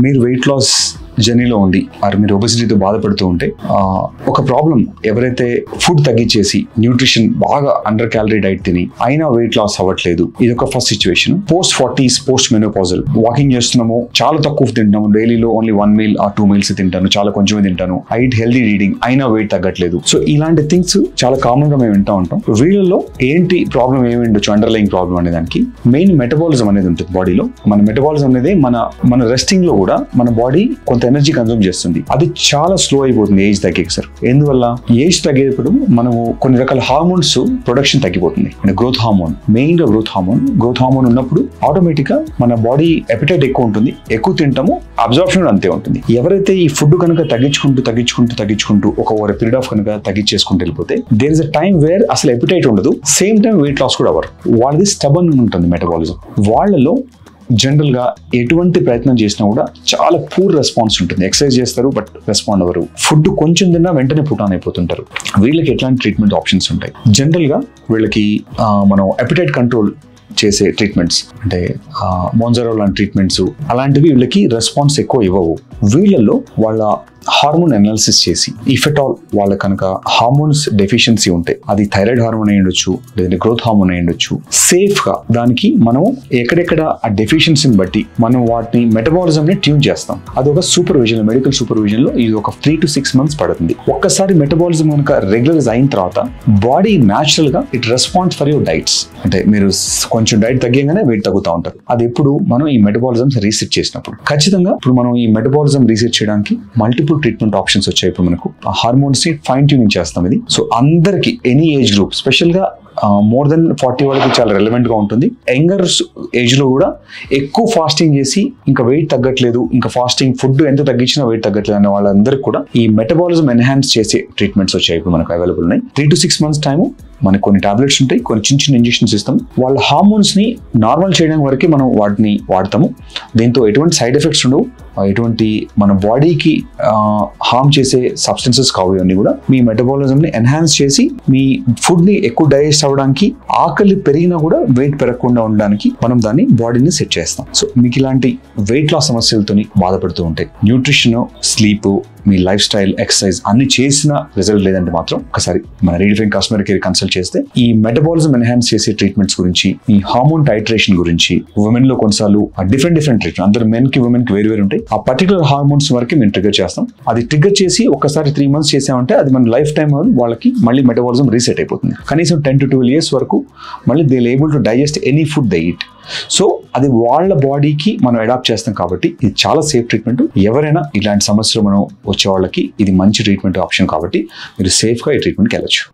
మీరు weight loss జర్నీలో ఉండి మీరు ఒబెసిటీతో బాధపడుతూ ఉంటే ఒక ప్రాబ్లం, ఎవరైతే ఫుడ్ తగ్గించేసి న్యూట్రిషన్ బాగా అండర్ క్యాలరీ డైట్ తిని అయినా వెయిట్ లాస్ అవ్వట్లేదు, ఇది ఒక first situation. Post 40s, post menopausal, walking చేస్తున్నాము, చాలా తక్కువ తింటున్నాము, డైలీలో ఓన్లీ 1 మీల్ ఆర్ 2 మీల్స్ తింటాను, చాలా కొంచెమే తింటాను, ఐ ఈట్ హెల్దీ ఈటింగ్, అయినా వెయిట్ తగ్గట్లేదు. సో ఇలాంటి థింగ్స్ చాలా కామన్ గా మేము వింటూ ఉంటాం. వీళ్ళలో ఏంటి ప్రాబ్లం ఏమి ఉండొచ్చు, అండర్లైన్ ప్రాబ్లం అనే దానికి మెయిన్ మెటబాలిజం అనేది ఉంటుంది బాడీలో. మన మెటబాలిజం అనేది మన రెస్టింగ్ లో కూడా మన బాడీ కొంత ఎనర్జీ కన్సూమ్ చేస్తుంది. అది చాలా స్లో అయిపోతుంది ఏజ్ తగ్గే సార్. ఎందువల్ల ఏజ్ తగ్గేటప్పుడు మనము కొన్ని రకాల హార్మోన్స్ ప్రొడక్షన్ తగ్గిపోతుంది. అంటే గ్రోత్ హార్మోన్, మెయిన్ గా గ్రోత్ హార్మోన్ ఉన్నప్పుడు ఆటోమేటిక్ గా మన బాడీ ఎపిటైట్ ఎక్కువ ఉంటుంది, ఎక్కువ తింటాము, అబ్జార్ప్షన్ అంతే ఉంటుంది. ఎవరైతే ఈ ఫుడ్ కనుక తగ్గించుకుంటూ ఒక ఓవర్ పీరియడ్ ఆఫ్ కనుక తగ్గించేసుకుంటూ వెళ్ళిపోతే there is a time where అసలు ఎపిటైట్ ఉండదు, సేమ్ టైం వెయిట్ లాస్ కూడా అవ్వరు. వాళ్ళది స్టబన్ ఉంటుంది మెటబాలిజం. వాళ్ళలో జనరల్ గా ఎటువంటి ప్రయత్నం చేసినా కూడా చాలా పూర్ రెస్పాన్స్ ఉంటుంది. ఎక్సర్సైజ్ చేస్తారు బట్ రెస్పాండ్ అవ్వరు, ఫుడ్ కొంచెం తిన్నా వెంటనే పుట్ ఆన్ అయిపోతుంటారు. వీళ్ళకి ఎట్లాంటి ట్రీట్మెంట్ ఆప్షన్స్ ఉంటాయి? జనరల్ గా వీళ్ళకి మనం ఎపిటైట్ కంట్రోల్ చేసే ట్రీట్మెంట్స్ అంటే మోంజారో లాంటి ట్రీట్మెంట్స్ అలాంటివి వీళ్ళకి రెస్పాన్స్ ఎక్కువ ఇవ్వవు. వీళ్ళల్లో వాళ్ళ హార్మోన్ అనాలిసిస్ చేసి ఇఫ్ ఎట్ ఆల్ వాళ్ళ కనుక హార్మోన్స్ డెఫిషియన్సీ ఉంటే అది థైరాయిడ్ హార్మోన్ అయి ఉండొచ్చు, లేదంటే గ్రోత్ హార్మోన్ అయి ఉండొచ్చు, సేఫ్ గా దానికి మనం ఎక్కడెక్కడ ఆ డెఫిషియన్సీని బట్టి మనం వాటిని మెటబాలిజం ని ట్యూన్ చేస్తాం. అది ఒక సూపర్విజన్, మెడికల్ సూపర్విజన్ లో ఇది ఒక 3 to 6 months పడుతుంది. ఒక్కసారి మెటబాలిజం కనుక రెగ్యులరైజ్ అయిన తర్వాత బాడీ న్యాచురల్ గా it response for your diets. అంటే మీరు కొంచెం డైట్ తగ్గగానే వెయిట్ తగ్గుతూ ఉంటారు. అది ఎప్పుడు మనం ఈ మెటబాలిజం రీసెట్ చేసినప్పుడు. ఖచ్చితంగా ఇప్పుడు మనం ఈ మెటబాలిజం రీసెట్ చేయడానికి మల్టిపుల్ ట్రీట్మెంట్ ఆప్షన్స్ వచ్చాయి. ఇప్పుడు మనకు హార్మోన్స్ ని ఫైన్ ట్యూనింగ్ చేస్తాం ఇది. సో అందరికి ఎనీ ఏజ్ గ్రూప్, స్పెషల్ గా మోర్ దెన్ 40 వాళ్ళకి చాలా రెలవెంట్ గా ఉంటుంది. యంగర్ ఏజ్ లో కూడా ఎక్కువ ఫాస్టింగ్ చేసి ఇంకా వెయిట్ తగ్గట్లేదు, ఇంకా ఫాస్టింగ్ ఫుడ్ ఎంత తగ్గించినా వెయిట్ తగ్గట్లేదు అనే వాళ్ళందరికీ కూడా ఈ మెటబాలిజం ఎన్హాన్స్ చేసే ట్రీట్మెంట్స్ వచ్చాయి ఇప్పుడు మనకు అవైలబుల్ ఉన్నాయి. 3 to 6 months టైము మనకు కొన్ని టాబ్లెట్స్ ఉంటాయి, కొన్ని చిన్న ఇంజెక్షన్స్ ఇస్తాం. వాళ్ళ హార్మోన్స్ ని నార్మల్ చేయడానికి వరకే మనం వాటిని వాడతాము. దీంతో ఎటువంటి సైడ్ ఎఫెక్ట్స్ ఉండవు, ఎటువంటి మన బాడీకి హార్మ్ చేసే సబ్స్టెన్సెస్ కావు. ఇవన్నీ కూడా మీ మెటబాలిజం ని ఎన్హాన్స్ చేసి మీ ఫుడ్ ని ఎక్కువ డైజెస్ట్ అవ్వడానికి, ఆకలి పెరిగినా కూడా వెయిట్ పెరగకుండా ఉండడానికి మనం దాన్ని బాడీని సెట్ చేస్తాం. సో మీకు ఇలాంటి వెయిట్ లాస్ సమస్యలతో బాధపడుతూ ఉంటే న్యూట్రిషన్, స్లీప్, మీ లైఫ్ స్టైల్, ఎక్సర్సైజ్ అన్ని చేసిన రిజల్ట్ లేదంటే మాత్రం ఒకసారి మన రీడిఫైన్ కస్టమర్ కేర్ కన్సల్ట్ చేస్తే ఈ మెటబాలిజం ఎన్హాన్స్ చేసే ట్రీట్మెంట్స్ గురించి, ఈ హార్మోన్ టైట్రేషన్ గురించి, ఉమెన్ లో కొన్నిసార్లు డిఫరెంట్ ట్రీట్మెంట్, అందరూ మెన్ కి ఉమెన్ కి వేరు ఉంటాయి. ఆ పర్టికులర్ హార్మోన్స్ వరకు మేము ట్రిగర్ చేస్తాం. అది ట్రిగర్ చేసి ఒకసారి 3 months చేసామంటే అది మన లైఫ్ టైం వాళ్ళకి మళ్ళీ మెటబాలిజం రీసెట్ అయిపోతుంది. కనీసం 10 to 12 years వరకు మళ్ళీ they able to digest any food they eat. So అది వాళ్ళ బాడీకి మనం అడాప్ట్ చేస్తాం కాబట్టి ఇది చాలా సేఫ్ ట్రీట్మెంట్. ఎవరైనా ఇలాంటి సమస్యలు మనం వచ్చే వాళ్ళకి ఇది మంచి ట్రీట్మెంట్ ఆప్షన్ కాబట్టి మీరు సేఫ్గా ఈ ట్రీట్మెంట్కి వెళ్ళచ్చు.